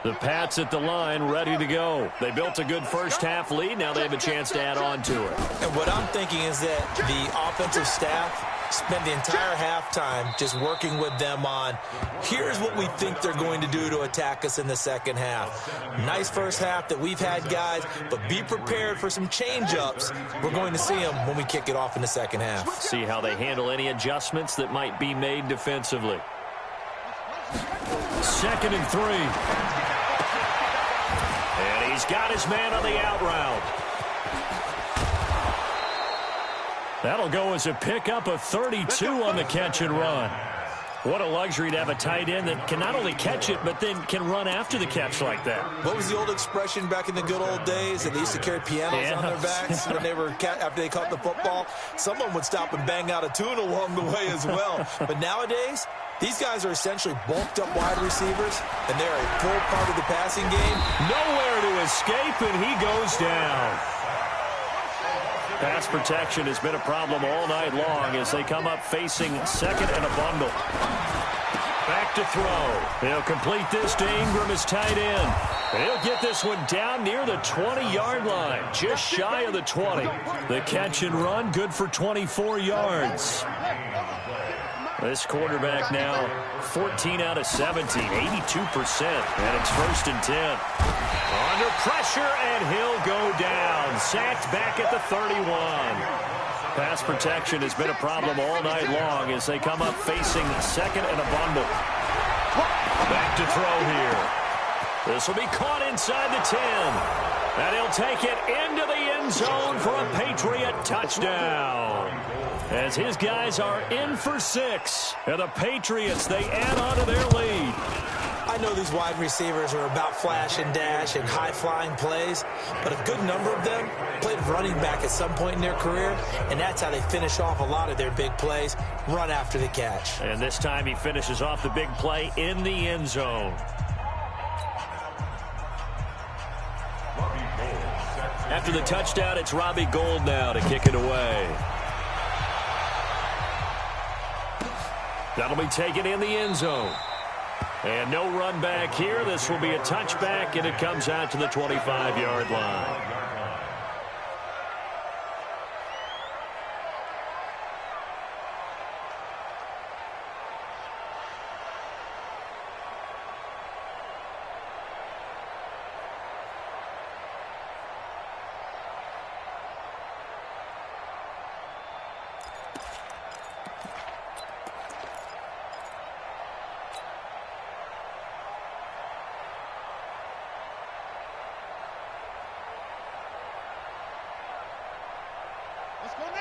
The Pats at the line, ready to go. They built a good first-half lead. Now they have a chance to add on to it. And what I'm thinking is that the offensive staff spend the entire halftime just working with them on, here's what we think they're going to do to attack us in the second half. Nice first half that we've had, guys, but be prepared for some change-ups. We're going to see them when we kick it off in the second half. See how they handle any adjustments that might be made defensively. 2nd and 3. And he's got his man on the out route. That'll go as a pickup of 32 on the catch and run. What a luxury to have a tight end that can not only catch it, but then can run after the catch like that. What was the old expression back in the good old days that they used to carry pianos on their backs when they were after they caught the football? Someone would stop and bang out a tune along the way as well. But nowadays, these guys are essentially bulked up wide receivers, and they're a full part of the passing game. Nowhere to escape, and he goes down. Pass protection has been a problem all night long as they come up facing 2nd and a bundle. Back to throw. He'll complete this to Ingram as tight end. He'll get this one down near the 20-yard line, just shy of the 20. The catch and run, good for 24 yards. This quarterback now 14 out of 17, 82%, and it's 1st and 10. Under pressure, and he'll go down. Sacked back at the 31. Pass protection has been a problem all night long as they come up facing 2nd and a bundle. Back to throw here. This will be caught inside the 10. And he'll take it into the end zone for a Patriot touchdown. As his guys are in for 6. And the Patriots, they add on to their lead. I know these wide receivers are about flash and dash and high-flying plays, but a good number of them played running back at some point in their career, and that's how they finish off a lot of their big plays, run after the catch. And this time he finishes off the big play in the end zone. After the touchdown, it's Robbie Gould now to kick it away. That'll be taken in the end zone. And no run back here. This will be a touchback, and it comes out to the 25-yard line.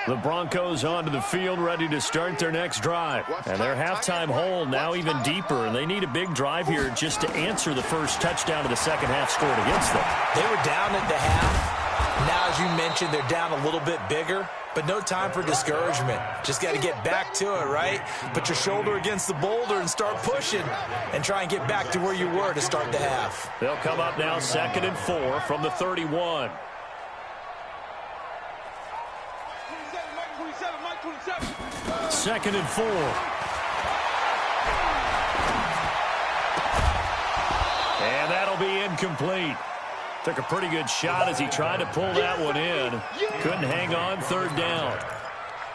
The Broncos onto the field, ready to start their next drive. And their halftime hole now even deeper, and they need a big drive here just to answer the first touchdown of the second half scored against them. They were down at the half. Now, as you mentioned, they're down a little bit bigger, but no time for discouragement. Just got to get back to it, right? Put your shoulder against the boulder and start pushing and try and get back to where you were to start the half. They'll come up now 2nd and 4 from the 31. Second and 4. And that'll be incomplete. Took a pretty good shot as he tried to pull that one in. Couldn't hang on, 3rd down.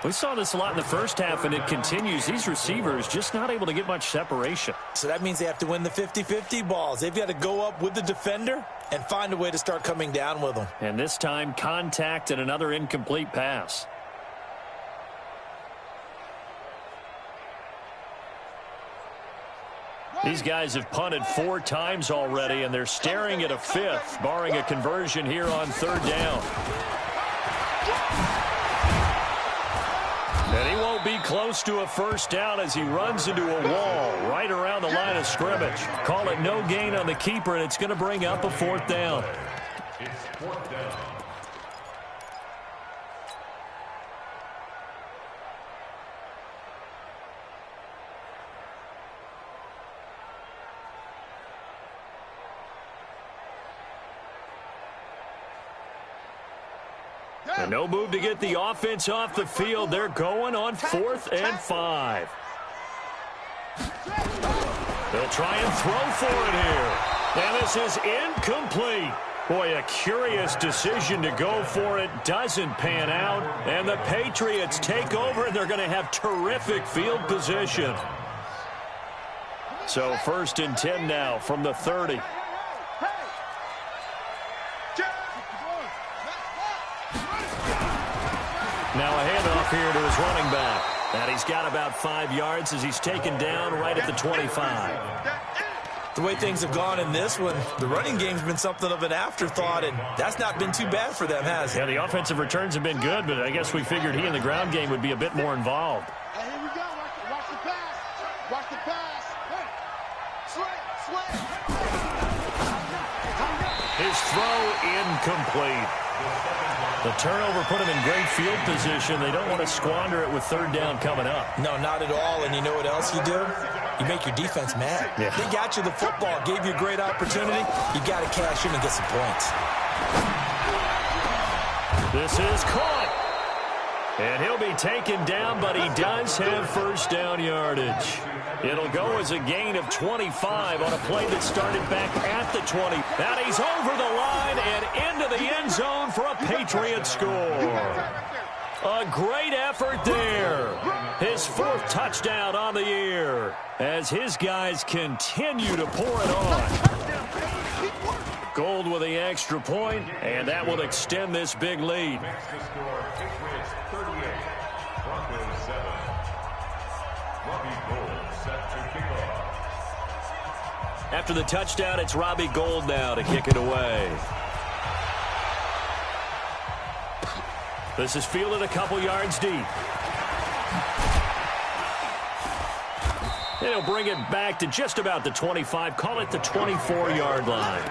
We saw this a lot in the first half, and it continues. These receivers just not able to get much separation. So that means they have to win the 50-50 balls. They've got to go up with the defender and find a way to start coming down with them. And this time, contact and another incomplete pass. These guys have punted 4 times already, and they're staring at a 5th, barring a conversion here on 3rd down. And he won't be close to a first down as he runs into a wall right around the line of scrimmage. Call it no gain on the keeper, and it's going to bring up a 4th down. And no move to get the offense off the field. They're going on 4th and 5. They'll try and throw for it here. This is incomplete. Boy, a curious decision to go for it. Doesn't pan out. And the Patriots take over, and they're going to have terrific field position. So 1st and 10 now from the 30. Now a handoff here to his running back. And he's got about 5 yards as he's taken down right at the 25. The way things have gone in this one, the running game's been something of an afterthought, and that's not been too bad for them, has it? Yeah, the offensive returns have been good, but I guess we figured he in the ground game would be a bit more involved. Hey, here we go. Watch the pass. Watch the pass. Slant. His throw incomplete. The turnover put him in great field position. They don't want to squander it with 3rd down coming up. No, not at all. And you know what else you do? You make your defense mad. Yeah. They got you the football, gave you a great opportunity. You got to cash in and get some points. This is caught. And he'll be taken down, but he does have 1st down yardage. It'll go as a gain of 25 on a play that started back at the 20. And he's over the line and into the end zone for a Patriot score. A great effort there. His 4th touchdown on the year as his guys continue to pour it on. Gold with the extra point, and that will extend this big lead. After the touchdown, it's Robbie Gould now to kick it away. This is fielded a couple yards deep. And he'll bring it back to just about the 25. Call it the 24-yard line.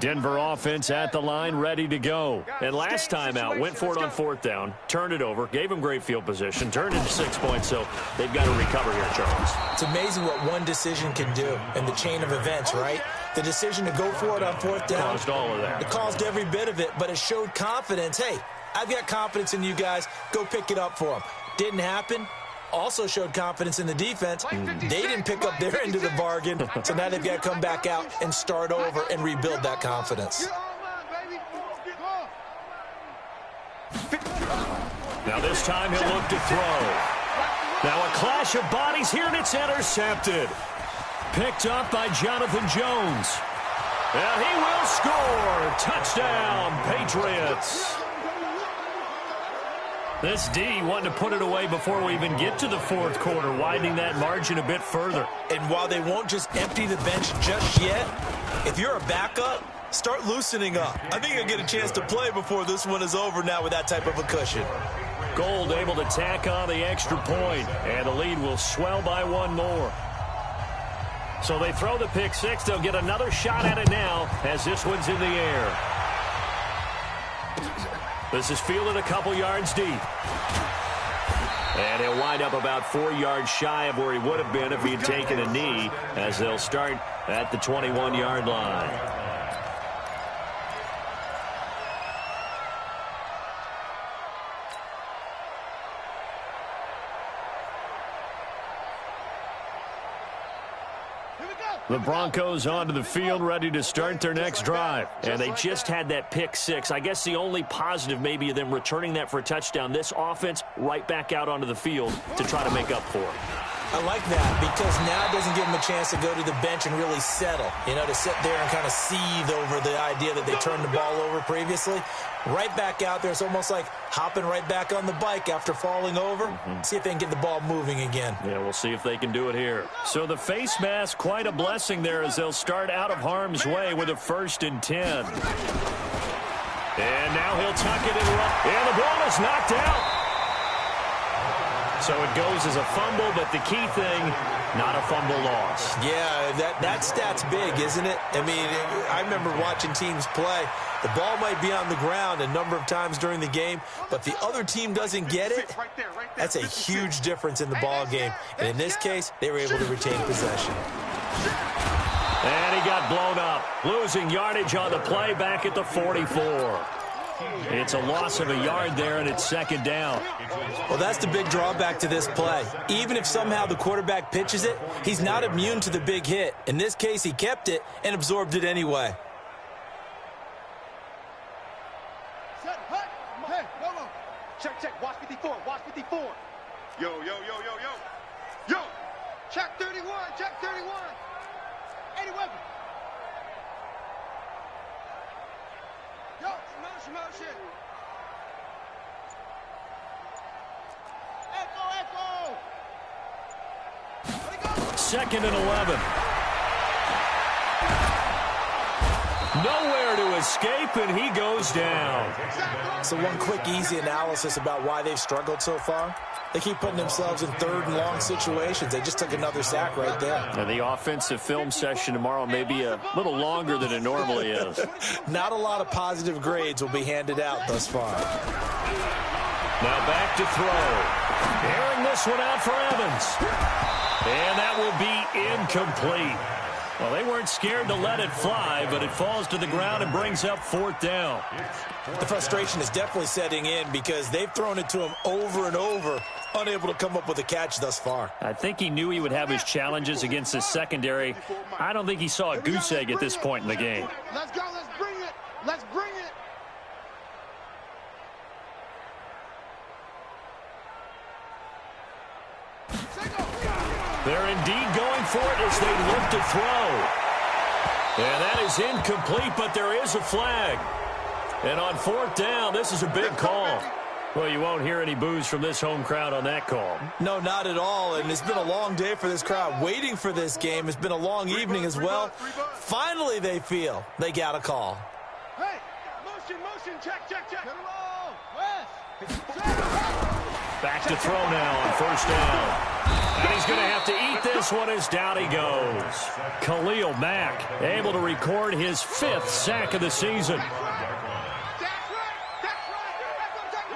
Denver offense at the line, ready to go. And last time out, went for it on 4th down, turned it over, gave him great field position, turned into 6 points, so they've got to recover here, Charles. It's amazing what one decision can do in the chain of events, right? The decision to go for it on 4th down. Caused all of that. It caused every bit of it, but it showed confidence. Hey, I've got confidence in you guys. Go pick it up for them. Didn't happen. Also showed confidence in the defense. They didn't pick up their end of the bargain, so now they've got to come back out and start over and rebuild that confidence. Now this time he'll look to throw. Now a clash of bodies here, and it's intercepted. Picked up by Jonathan Jones. And he will score. Touchdown, Patriots. This D wanting to put it away before we even get to the 4th quarter, widening that margin a bit further. And while they won't just empty the bench just yet, if you're a backup, start loosening up. I think you'll get a chance to play before this one is over now with that type of a cushion. Gould able to tack on the extra point, and the lead will swell by 1 more. So they throw the pick 6. They'll get another shot at it now as this one's in the air. This is fielded a couple yards deep. And he'll wind up about 4 yards shy of where he would have been if he had taken a knee, as they'll start at the 21-yard line. The Broncos onto the field, ready to start their next drive. And they just had that pick 6. I guess the only positive maybe of them returning that for a touchdown. This offense right back out onto the field to try to make up for it. I like that because now it doesn't give them a chance to go to the bench and really settle, to sit there and kind of seethe over the idea that they turned the ball over previously. Right back out there, it's almost like hopping right back on the bike after falling over. See if they can get the ball moving again. Yeah, we'll see if they can do it here. So the face mask, quite a blessing there as they'll start out of harm's way with a 1st and 10. And now he'll tuck it and run. And the ball is knocked out. So it goes as a fumble, but the key thing, not a fumble loss. Yeah, that stat's big, isn't it? I mean, I remember watching teams play. The ball might be on the ground a number of times during the game, but the other team doesn't get it. That's a huge difference in the ball game. And in this case, they were able to retain possession. And he got got blown up. Losing yardage on the play back at the 44. It's a loss of a yard there, and it's second down. Well, that's the big drawback to this play. Even if somehow the quarterback pitches it, he's not immune to the big hit. In this case, he kept it and absorbed it anyway. Hey, no. Check. Watch 54. Watch 54. Yo. Check 31. Check 31. 80 weapon. Yo, motion. Echo. Second and 11. Nowhere to escape, and he goes down. So one quick, easy analysis about why they've struggled so far. They keep putting themselves in third and long situations. They just took another sack right there. And the offensive film session tomorrow may be a little longer than it normally is. Not a lot of positive grades will be handed out thus far. Now back to throw. Airing this one out for Evans. And that will be incomplete. Well, they weren't scared to let it fly, but it falls to the ground and brings up fourth down. The frustration is definitely setting in because they've thrown it to him over and over, unable to come up with a catch thus far. I think he knew he would have his challenges against his secondary. I don't think he saw a goose egg at this point in the game. Let's go. Let's bring it. They're indeed going for it as they look to throw. And that is incomplete, but there is a flag. And on fourth down, this is a big call. Well, you won't hear any boos from this home crowd on that call. No, not at all. And it's been a long day for this crowd waiting for this game. It's been a long evening as well. Finally, they feel they got a call. Hey, motion, check. Back to throw now on first down. And he's going to have to eat this one as down he goes. Khalil Mack able to record his 5th sack of the season.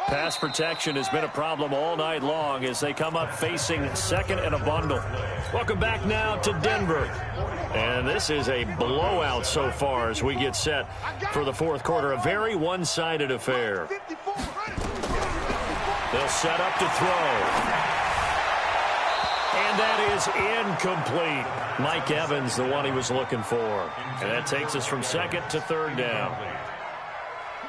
Pass protection has been a problem all night long as they come up facing second and a bundle. Welcome back now to Denver. And this is a blowout so far as we get set for the fourth quarter. A very one-sided affair. They'll set up to throw. And that is incomplete. Mike Evans, the one he was looking for. And that takes us from second to third down.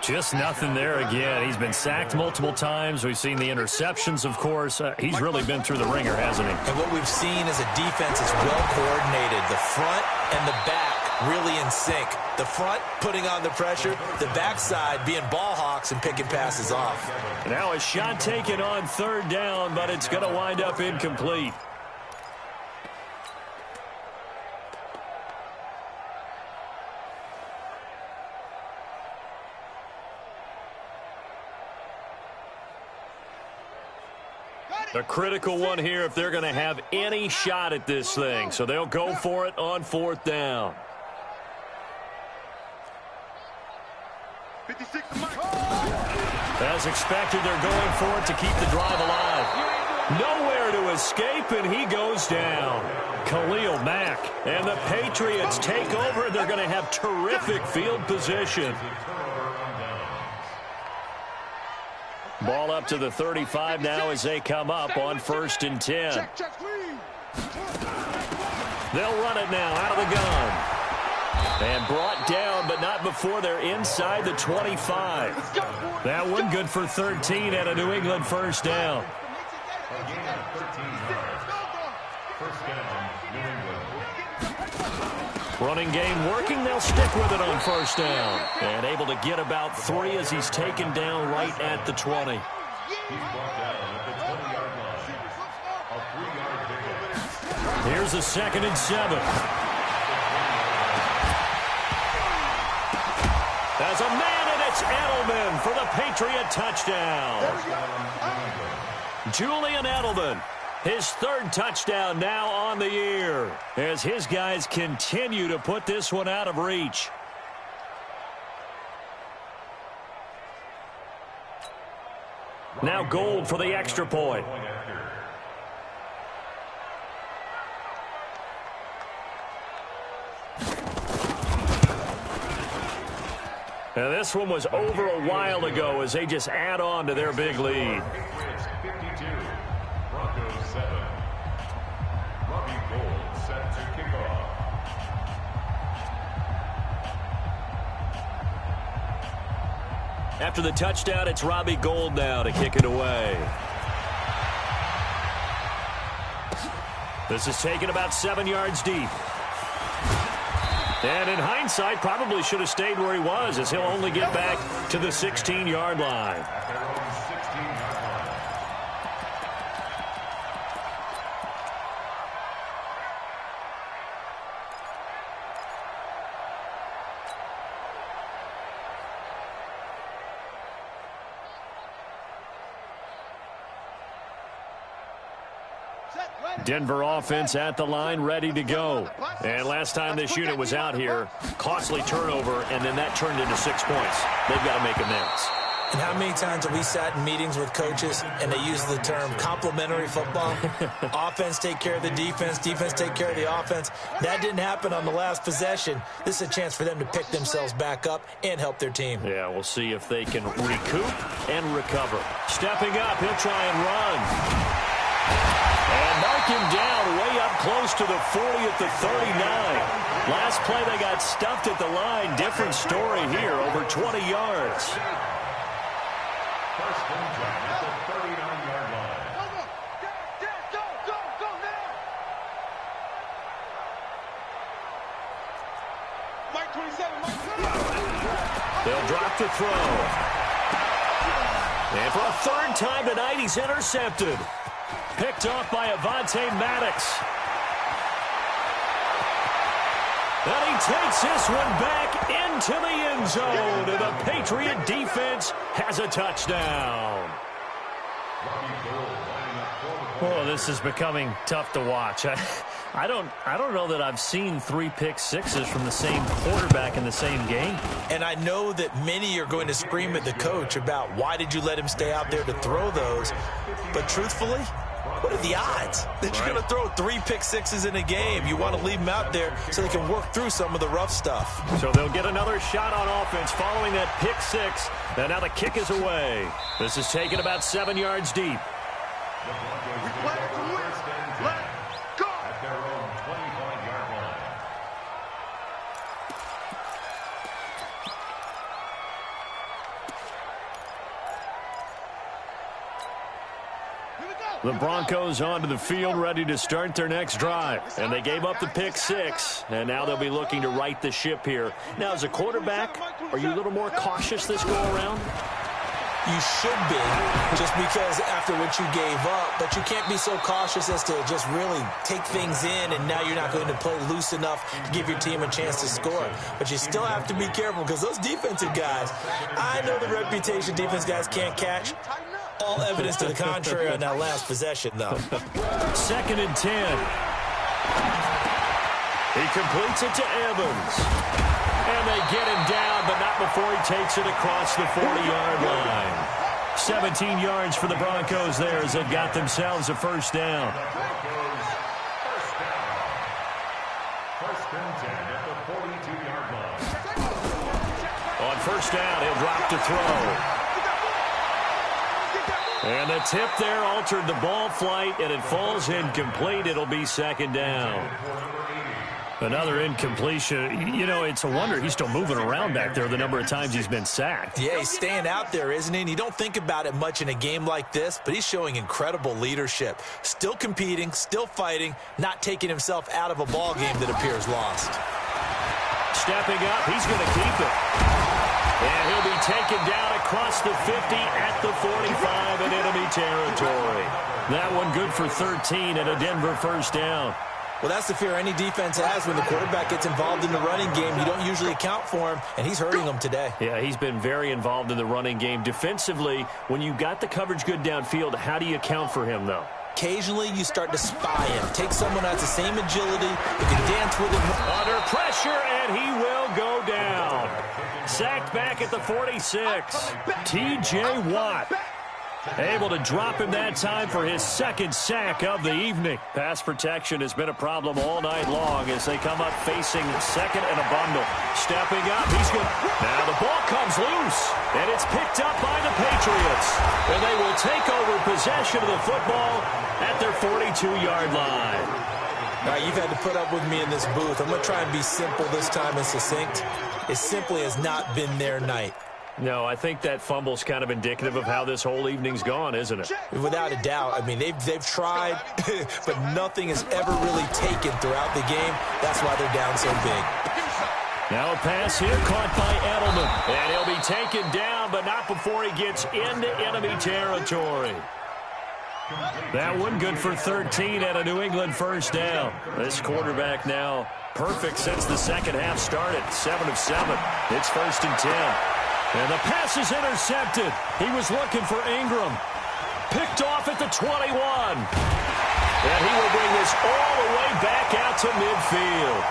Just nothing there again. He's been sacked multiple times. We've seen the interceptions, of course. He's really been through the ringer, hasn't he? And what we've seen is a defense that's well coordinated. The front and the back really in sync. The front putting on the pressure, the backside being ball hawks and picking passes off. Now a shot taken on third down, but it's going to wind up incomplete. A critical one here if they're going to have any shot at this thing. So they'll go for it on fourth down. 56 As expected, they're going for it to keep the drive alive. Nowhere to escape, and he goes down. Khalil Mack. And the Patriots take over. They're going to have terrific field position. Ball up to the 35 now as they come up on 1st and 10. They'll run it now out of the gun. And brought down, but not before they're inside the 25. That one good for 13 and a New England first down. Running game working. They'll stick with it on first down. And able to get about 3 as he's taken down right at the 20. Here's a 2nd and 7. There's a man, and it's Edelman for the Patriot touchdown. Julian Edelman. His 3rd touchdown now on the year as his guys continue to put this one out of reach. Now Gold for the extra point. And this one was over a while ago as they just add on to their big lead. Patriots 52, Broncos 7. Robbie Gould set to kick off. After the touchdown, it's Robbie Gould now to kick it away. This is taken about 7 yards deep. And in hindsight, probably should have stayed where he was, as he'll only get back to the 16-yard line. At their own 16-yard line. Denver offense at the line, ready to go. And last time this unit was out here, costly turnover, and then that turned into 6 points. They've got to make amends. And how many times have we sat in meetings with coaches and they use the term complementary football? Offense take care of the defense, defense take care of the offense. That didn't happen on the last possession. This is a chance for them to pick themselves back up and help their team. Yeah, we'll see if they can recoup and recover. Stepping up, he'll try and run. And mark him down way up close to the 40 at the 39. Last play they got stuffed at the line. Different story here, over 20 yards. First and 10 at the 39-yard line. Go now! Mike 27, Mike 27. They'll drop the throw. And for a third time tonight, he's intercepted. Picked off by Avonte Maddox. And he takes this one back into the end zone. And the Patriot defense has a touchdown. Oh, this is becoming tough to watch. I don't know that I've seen 3 pick sixes from the same quarterback in the same game. And I know that many are going to scream at the coach about why did you let him stay out there to throw those. But truthfully, what are the odds that you're going to throw 3 pick sixes in a game? You want to leave them out there so they can work through some of the rough stuff. So they'll get another shot on offense following that pick six. And now the kick is away. This is taken about 7 yards deep. We play it to win. Let's go! At their own 25-yard line. The Broncos onto the field, ready to start their next drive. And they gave up the pick six, and now they'll be looking to right the ship here. Now, as a quarterback, are you a little more cautious this go-around? You should be, just because after what you gave up, but you can't be so cautious as to just really take things in, and now you're not going to play loose enough to give your team a chance to score. But you still have to be careful, because those defensive guys, I know the reputation defense guys can't catch. All evidence to the contrary on that last possession, though. 2nd and 10. He completes it to Evans. And they get him down, but not before he takes it across the 40-yard line. 17 yards for the Broncos there as they've got themselves a first down. First and 10 at the 42-yard line. On first down, he'll drop to throw. And the tip there altered the ball flight, and it falls incomplete. It'll be 2nd down. Another incompletion. You know, it's a wonder he's still moving around back there the number of times he's been sacked. Yeah, he's staying out there, isn't he? And you don't think about it much in a game like this, but he's showing incredible leadership. Still competing, still fighting, not taking himself out of a ball game that appears lost. Stepping up, he's going to keep it. And he'll be taken down across the 50 at the 45 in enemy territory. That one good for 13 and a Denver first down. Well, that's the fear any defense has when the quarterback gets involved in the running game. You don't usually account for him, and he's hurting them today. Yeah, he's been very involved in the running game. Defensively, when you got the coverage good downfield, how do you account for him, though? Occasionally, you start to spy him. Take someone who has the same agility, who can dance with him. Under pressure, and he will go down. Sacked back at the 46. T.J. Watt. Able to drop him that time for his second sack of the evening. Pass protection has been a problem all night long as they come up facing second and a bundle. Stepping up, he's good. Now the ball comes loose, and it's picked up by the Patriots. And they will take over possession of the football at their 42-yard line. All right, you've had to put up with me in this booth. I'm going to try and be simple this time and succinct. It simply has not been their night. No, I think that fumble's kind of indicative of how this whole evening's gone, isn't it? Without a doubt. I mean, they've tried, but nothing has ever really taken throughout the game. That's why they're down so big. Now a pass here caught by Edelman. And he'll be taken down, but not before he gets into enemy territory. That one good for 13 at a New England first down. This quarterback now perfect since the second half started. 7 of 7. It's 1st and 10. And the pass is intercepted. He was looking for Ingram. Picked off at the 21. And he will bring this all the way back out to midfield.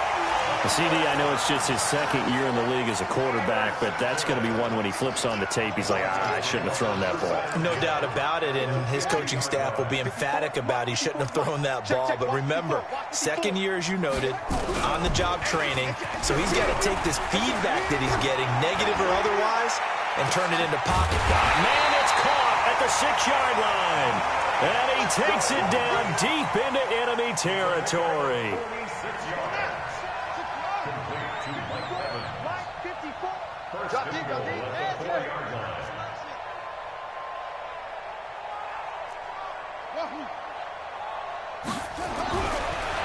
CD, I know it's just his second year in the league as a quarterback, but that's going to be one when he flips on the tape. He's like, I shouldn't have thrown that ball. No doubt about it, and his coaching staff will be emphatic about he shouldn't have thrown that ball. But remember, second year, as you noted, on-the-job training, so he's got to take this feedback that he's getting, negative or otherwise, and turn it into pocket. Man, it's caught at the 6-yard line. And he takes it down deep into enemy territory.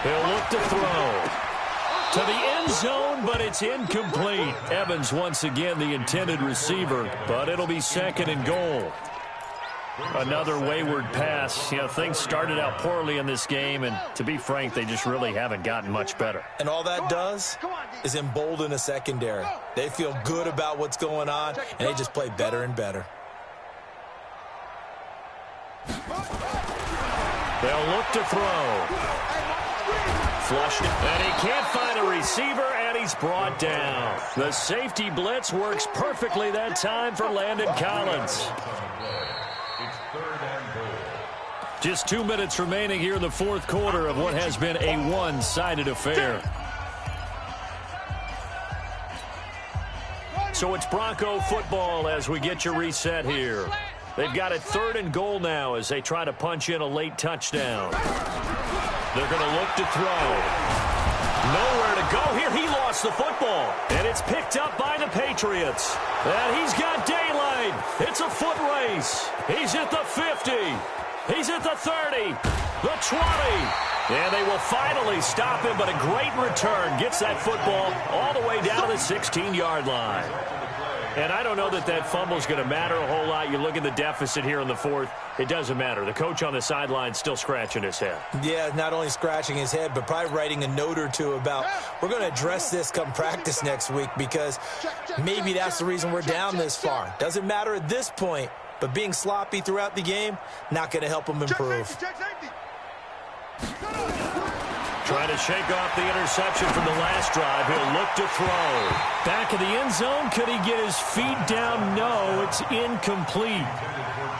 He'll look to throw to the end zone, but it's incomplete. Evans once again the intended receiver, but it'll be 2nd and goal. Another wayward pass. You know, things started out poorly in this game, and to be frank, they just really haven't gotten much better. And all that does is embolden a secondary. They feel good about what's going on, and they just play better and better. They'll look to throw. Flushed it, and he can't find a receiver, and he's brought down. The safety blitz works perfectly that time for Landon Collins. Just 2 minutes remaining here in the fourth quarter of what has been a one-sided affair. So it's Bronco football as we get you reset here. They've got it 3rd and goal now as they try to punch in a late touchdown. They're going to look to throw. Nowhere to go here. He lost the football. And it's picked up by the Patriots. And he's got daylight. It's a foot race. He's at the 50. He's at the 30. The 20. And they will finally stop him, but a great return gets that football all the way down to the 16-yard line. And I don't know that that fumble is going to matter a whole lot. You look at the deficit here in the fourth, it doesn't matter. The coach on the sideline still scratching his head. Yeah, not only scratching his head, but probably writing a note or two about, we're going to address this come practice next week because maybe that's the reason we're down this far. Doesn't matter at this point, but being sloppy throughout the game, not going to help him improve. Trying to shake off the interception from the last drive. He'll look to throw. Back of the end zone. Could he get his feet down? No, it's incomplete.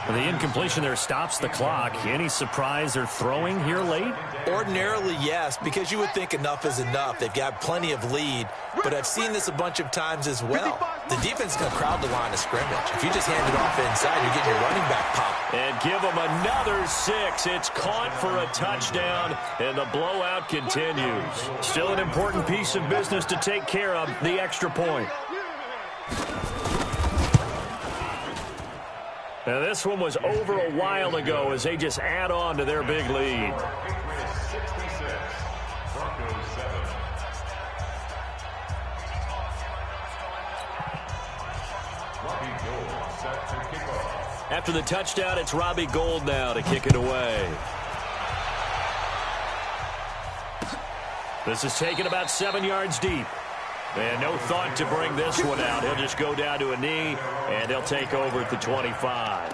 The incompletion there stops the clock. Any surprise they're throwing here late? Ordinarily, yes, because you would think enough is enough. They've got plenty of lead, but I've seen this a bunch of times as well. The defense is going to crowd the line of scrimmage. If you just hand it off inside, you're getting your running back pop. And give them another 6. It's caught for a touchdown, and the blowout continues. Still an important piece of business to take care of, the extra point. Now, this one was over a while ago as they just add on to their big lead. After the touchdown, it's Robbie Gould now to kick it away. This is taken about 7 yards deep. And no thought to bring this one out. He'll just go down to a knee, and they'll take over at the 25.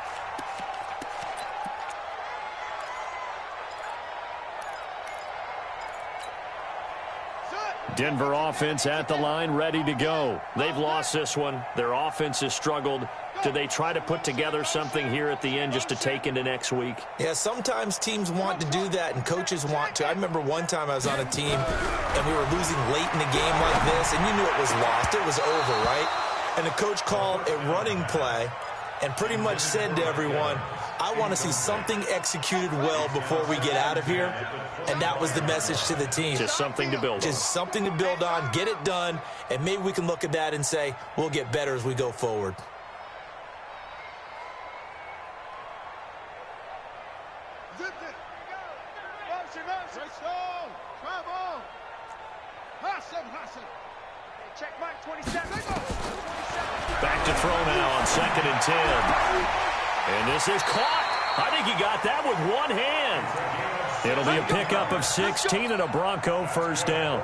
Denver offense at the line, ready to go. They've lost this one. Their offense has struggled. Do they try to put together something here at the end just to take into next week? Yeah, sometimes teams want to do that and coaches want to. I remember one time I was on a team and we were losing late in the game like this, and you knew it was lost. It was over, right? And the coach called a running play and pretty much said to everyone, I want to see something executed well before we get out of here. And that was the message to the team. Just something to build on. Just something to build on, get it done, and maybe we can look at that and say, we'll get better as we go forward. Check Mike, 27. Back to throw now on 2nd and 10. And this is caught. I think he got that with one hand. It'll be a pickup of 16 and a Bronco first down.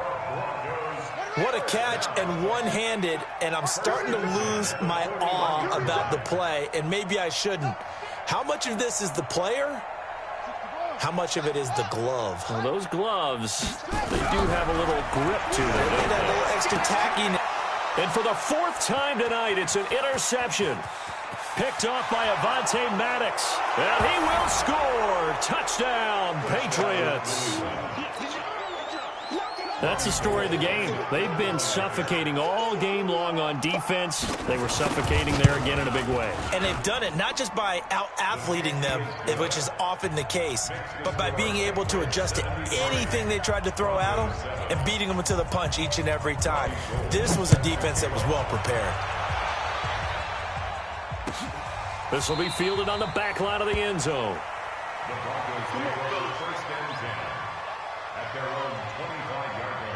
What a catch, and one-handed, and I'm starting to lose my awe about the play, and maybe I shouldn't. How much of this is the player? How much of it is the glove? Well, those gloves, they do have a little grip to them. They that little extra tackiness. And for the 4th time tonight, it's an interception. Picked off by Avonte Maddox. And he will score. Touchdown, Patriots. That's the story of the game. They've been suffocating all game long on defense. They were suffocating there again in a big way. And they've done it not just by out-athleting them, which is often the case, but by being able to adjust to anything they tried to throw at them and beating them to the punch each and every time. This was a defense that was well prepared. This will be fielded on the back line of the end zone. The Broncos will go first and 10 at their own 25-yard line.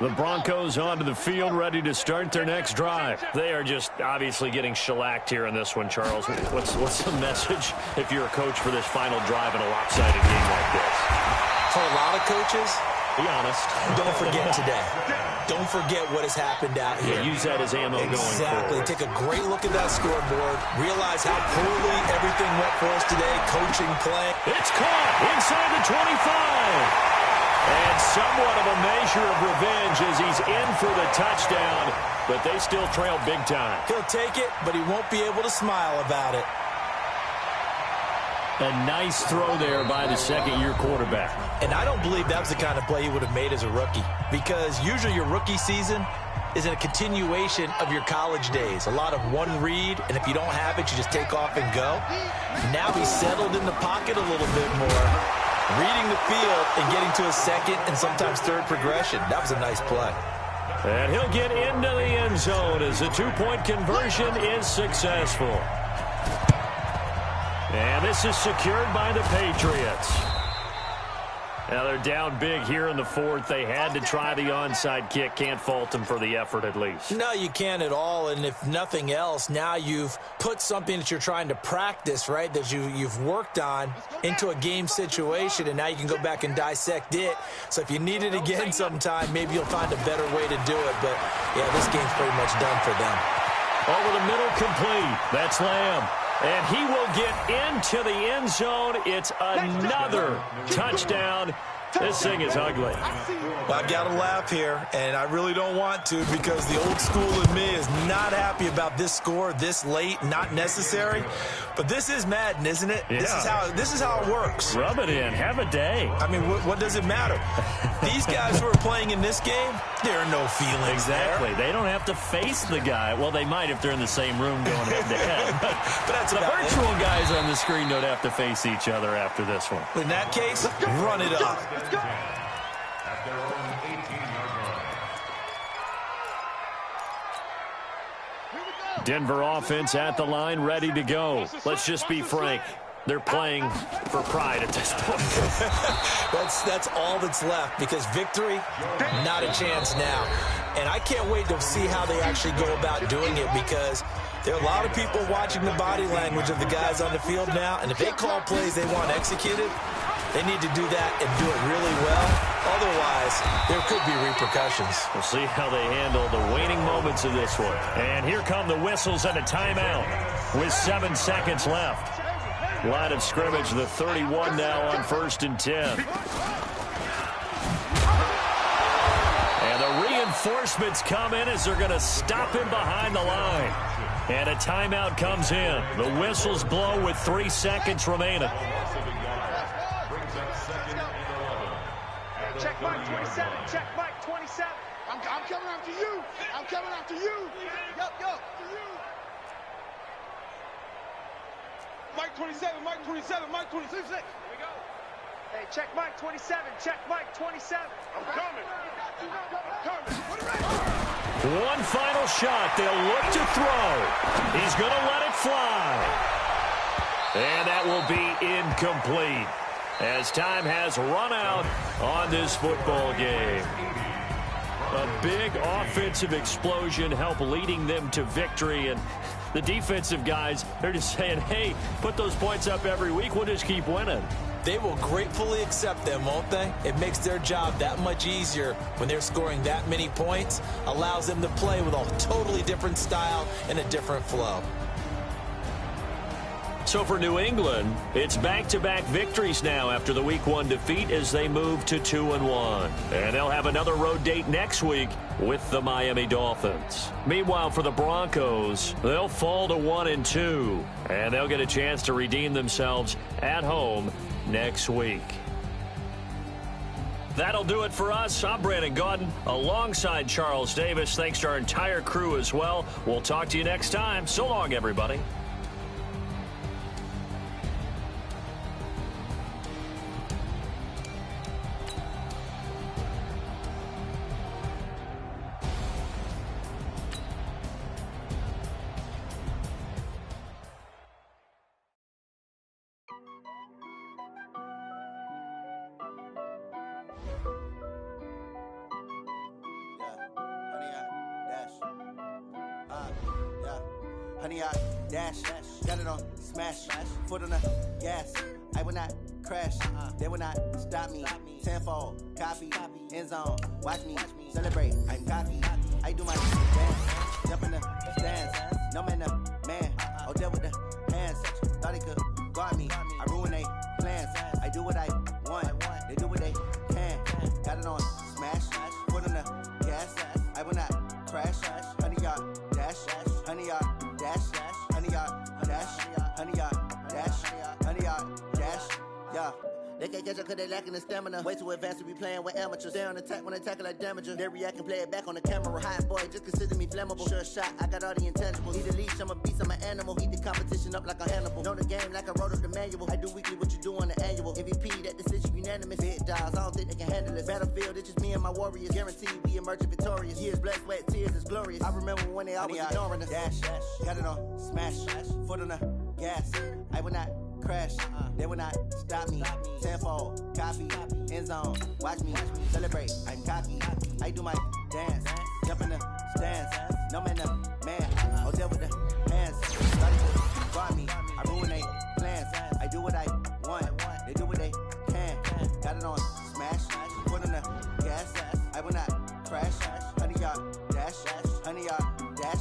The Broncos onto the field, ready to start their next drive. They are just obviously getting shellacked here in this one, Charles. What's the message if you're a coach for this final drive in a lopsided game like this? For a lot of coaches, be honest. Don't forget today. Don't forget what has happened out here. Yeah, use that as ammo going forward. Exactly. Take a great look at that scoreboard. Realize how poorly everything went for us today. Coaching, play. It's caught inside the 25. And somewhat of a measure of revenge as he's in for the touchdown, but they still trail big time. He'll take it, but he won't be able to smile about it. A nice throw there by the second-year quarterback. And I don't believe that was the kind of play he would have made as a rookie, because usually your rookie season is a continuation of your college days. A lot of one read, and if you don't have it, you just take off and go. Now he's settled in the pocket a little bit more, reading the field and getting to a second and sometimes third progression. That was a nice play. And he'll get into the end zone as the two-point conversion is successful. And this is secured by the Patriots. Now they're down big here in the 4th. They had to try the onside kick. Can't fault them for the effort at least. No, you can't at all. And if nothing else, now you've put something that you're trying to practice, right, that you've worked on into a game situation, and now you can go back and dissect it. So if you need it again sometime, maybe you'll find a better way to do it. But, yeah, this game's pretty much done for them. Over the middle, complete. That's Lamb. And he will get into the end zone. It's another touchdown. This thing is ugly. I've got to laugh here, and I really don't want to, because the old school in me is not happy about this score this late, not necessary. But this is Madden, isn't it? Yeah. This is how it works. Rub it in. Have a day. I mean, what does it matter? These guys who are playing in this game, there are no feelings Exactly. there. They don't have to face the guy. Well, they might if they're in the same room going head-to-head. But that's the about virtual it. guys on the screen don't have to face each other after this one. In that case, run it up. At their own 18-yard line. Denver offense at the line, ready to go. Let's just be frank. They're playing for pride at this point. That's all that's left, because victory, not a chance now. And I can't wait to see how they actually go about doing it, because there are a lot of people watching the body language of the guys on the field now, and if they call plays they want executed, They need to do that and do it really well. Otherwise, there could be repercussions. We'll see how they handle the waning moments of this one. And here come the whistles and a timeout with 7 seconds left. Line of scrimmage, the 31 now on 1st and 10. And the reinforcements come in as they're going to stop him behind the line. And a timeout comes in. The whistles blow with 3 seconds remaining. Check Mike 27. Check Mike 27. I'm coming after you. I'm coming after you. Yup. Mike 27. Mike 27. Mike 26. Here we go. Hey, check Mike 27. Check Mike 27. I'm coming. One final shot. They'll look to throw. He's going to let it fly. And that will be incomplete, as time has run out on this football game. A big offensive explosion helped leading them to victory, and the defensive guys, they're just saying, hey, put those points up every week, we'll just keep winning. They will gratefully accept them, won't they? It makes their job that much easier when they're scoring that many points, allows them to play with a totally different style and a different flow. So for New England, it's back-to-back victories now after the Week 1 defeat as they move to 2-1. And they'll have another road date next week with the Miami Dolphins. Meanwhile, for the Broncos, they'll fall to 1-2, and they'll get a chance to redeem themselves at home next week. That'll do it for us. I'm Brandon Gaudin alongside Charles Davis. Thanks to our entire crew as well. We'll talk to you next time. So long, everybody. Honey, I dash, got it on smash, foot on the gas. I will not crash, they will not stop me. Tenfold, copy, end zone, watch me celebrate. I'm cocky, I do my dance, jump in the stands. No man, the man, oh, deal with the hands. Thought he could guard me, I ruin they plans. I do what I want, they do what they can. Got it on smash, foot on the gas. I will not crash, honey, y'all dash, honey, y'all dash, honey, y'all dash, honey, y'all dash, honey, y'all dash, yeah. They can't catch up cause they lacking the stamina. Way too advanced to be playing with amateurs. Stay on attack when they tackle like damager. They react and play it back on the camera. Hot boy, just consider me flammable. Sure shot, I got all the intangibles. Need a leash, I'm a beast, I'm an animal. Heat the competition up like a Hannibal. Know the game like I wrote up the manual. I do weekly what you do on the annual. MVP, that decision unanimous. Big dogs, I don't think they can handle it. Battlefield, it's just me and my warriors. Guaranteed we emerging victorious. Years, blood, sweat, tears, is glorious. I remember when they always ignoring us. Dash, got it on smash, foot on the gas. I will not crash, they will not stop me. Tenfold, copy, end zone, watch me celebrate. I'm cocky, I do my dance, jump in the stands. No man, the man, oh, deal with the hands. Started to guard me, I ruin they plans. I do what I want, they do what they can. Got it on smash, foot on the gas. I will not crash, honey, y'all dash, honey, y'all dash,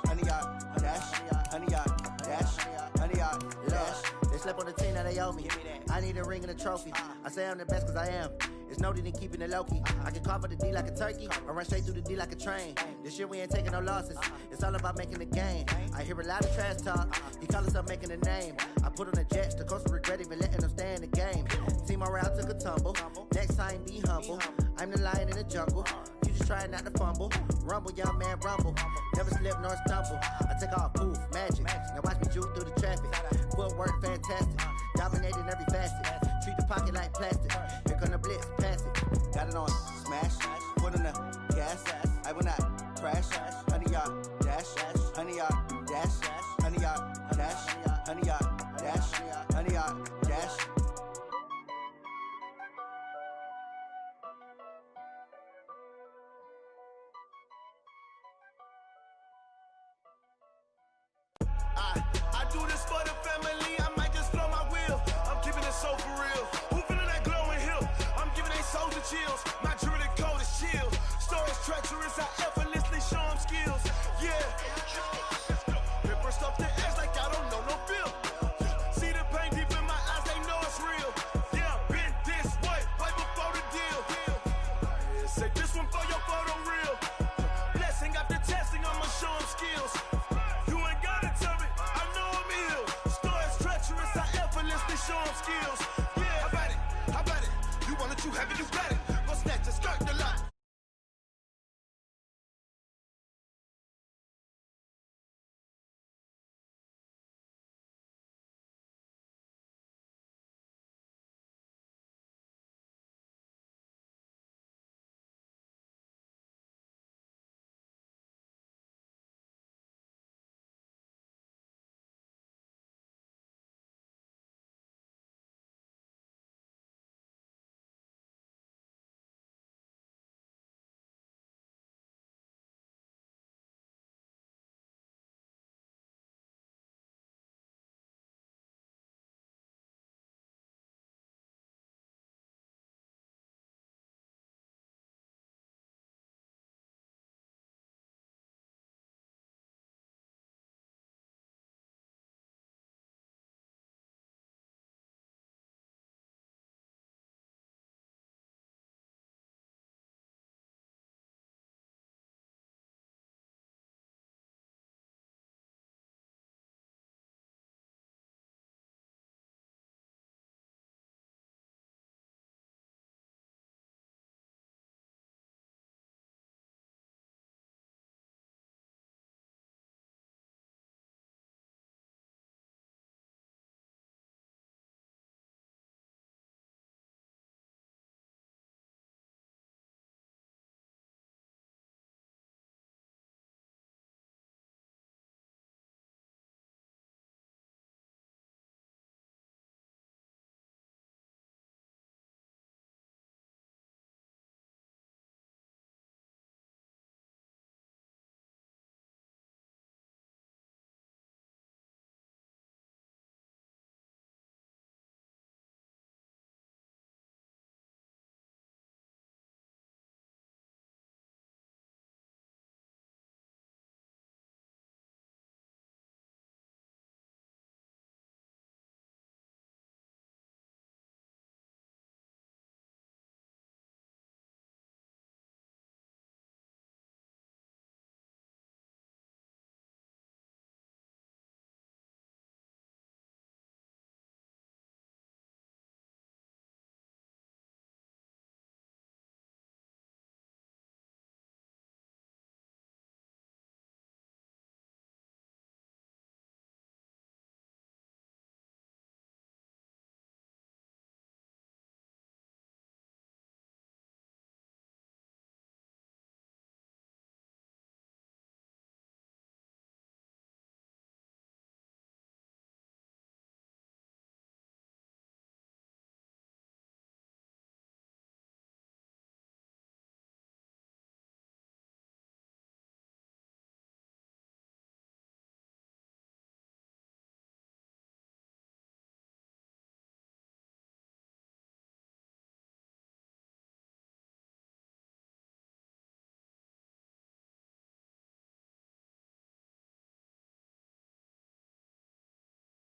honey, y'all dash, honey, y'all dash, honey, y'all dash. They slept on the team, now they owe me. I need a ring and a trophy. I say I'm the best cause I am. It's no need in keeping it low-key. I can carve up the D like a turkey, or run straight through the D like a train. This year we ain't taking no losses. It's all about making the game. I hear a lot of trash talk. He call us up making a name. I put on the Jets, the coach will regret even letting them stay in the game. Team around took a tumble. Next time be humble. I'm the lion in the jungle. You just trying not to fumble. Rumble, young man, rumble. Never slip nor stumble. I take off, poof, magic. Now watch me juke through the traffic. Footwork fantastic. Dominating every facet. Treat the pocket like plastic. Here come the blitz, pass it. Got it on smash, foot on the gas. I will not crash. Honey, y'all dash, honey, y'all dash, honey, y'all dash, honey, y'all dash, honey, y'all dash. I do this for the family. I might just blow my wheel. I'm keeping it so for real. Who feeling that good? chills. My jewelry code is chill. Stories treacherous, I effortlessly show them skills. Yeah. Paper stuff the edge like I don't know no feel. See the pain deep in my eyes, they know it's real. Yeah, been this way, way before the deal. Yeah, say this one for your photo reel. Blessing after testing, I'ma show them skills. You ain't gotta tell me, I know I'm ill. Stories treacherous, I effortlessly show them skills. Yeah, how about it? You want it, you have it, you got it.